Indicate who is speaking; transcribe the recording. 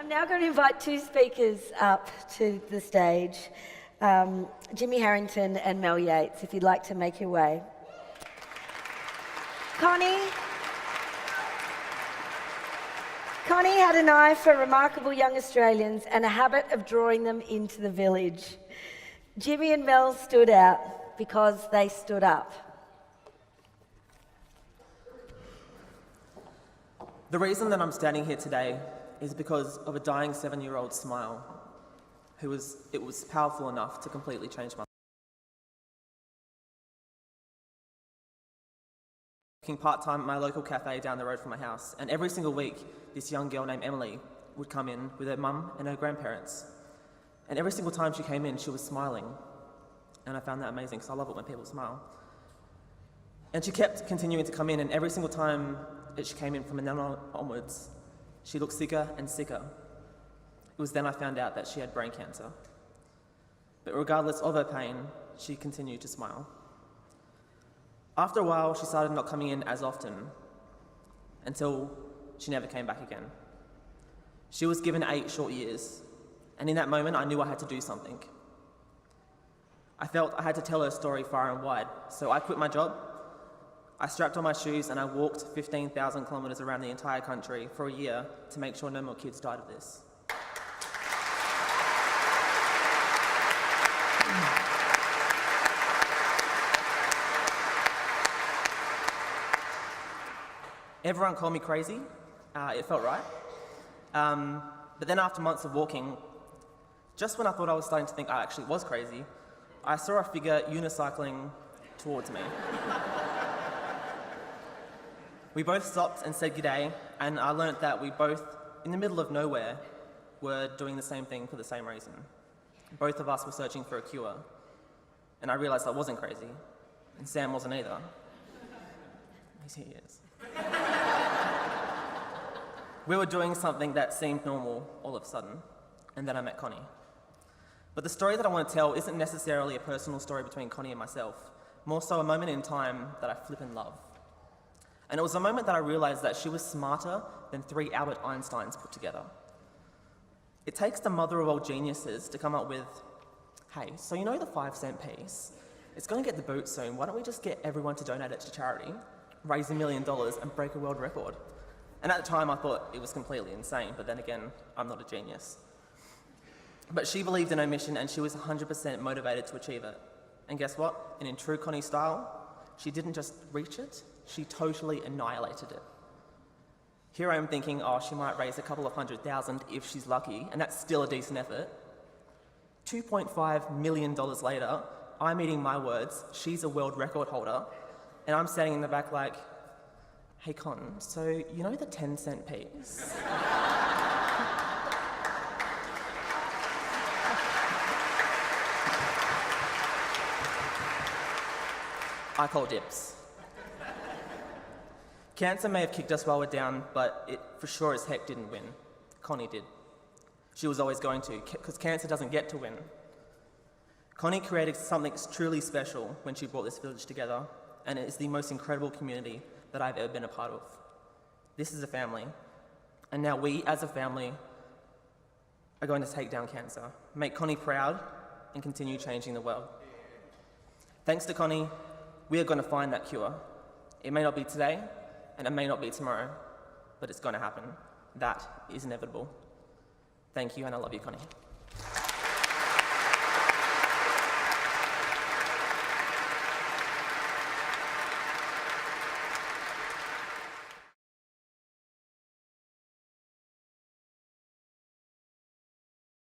Speaker 1: I'm now going to invite two speakers up to the stage, Jimmy Harrington and Mel Yates, if you'd like to make your way. Connie had an eye for remarkable young Australians and a habit of drawing them into the village. Jimmy and Mel stood out because they stood up.
Speaker 2: The reason that I'm standing here today is because of a dying 7-year-old's smile, it was powerful enough to completely change my life. Working part-time at my local cafe down the road from my house, and every single week this young girl named Emily would come in with her mum and her grandparents. And every single time she came in, she was smiling. And I found that amazing because I love it when people smile. And she kept continuing to come in, and every single time that she came in from an hour onwards, she looked sicker and sicker. It was then I found out that she had brain cancer. But regardless of her pain, she continued to smile. After a while, she started not coming in as often, until she never came back again. She was given 8 short years, and in that moment, I knew I had to do something. I felt I had to tell her story far and wide, so I quit my job. I strapped on my shoes and I walked 15,000 kilometres around the entire country for a year to make sure no more kids died of this. Everyone called me crazy. It felt right. But then after months of walking, just when I thought I was starting to think I actually was crazy, I saw a figure unicycling towards me. We both stopped and said g'day, and I learnt that we both, in the middle of nowhere, were doing the same thing for the same reason. Both of us were searching for a cure, and I realised I wasn't crazy, and Sam wasn't either. He is. We were doing something that seemed normal all of a sudden, and then I met Connie. But the story that I want to tell isn't necessarily a personal story between Connie and myself, more so a moment in time that I flippin' love. And it was a moment that I realised that she was smarter than 3 Albert Einsteins put together. It takes the mother of all geniuses to come up with, hey, so you know the 5-cent piece? It's going to get the boot soon. Why don't we just get everyone to donate it to charity, raise $1 million and break a world record? And at the time I thought it was completely insane, but then again, I'm not a genius. But she believed in her mission and she was 100% motivated to achieve it. And guess what? And in true Connie style, she didn't just reach it, she totally annihilated it. Here I am thinking, oh, she might raise a couple of $100,000 if she's lucky, and that's still a decent effort. $2.5 million later, I'm eating my words, she's a world record holder, and I'm standing in the back like, hey Con, so you know the 10-cent piece? I call dibs. Cancer may have kicked us while we're down, but it for sure as heck didn't win. Connie did. She was always going to, because cancer doesn't get to win. Connie created something truly special when she brought this village together, and it is the most incredible community that I've ever been a part of. This is a family, and now we as a family are going to take down cancer, make Connie proud, and continue changing the world. Thanks to Connie, we are going to find that cure. It may not be today, and it may not be tomorrow, but it's going to happen. That is inevitable. Thank you, and I love you, Connie.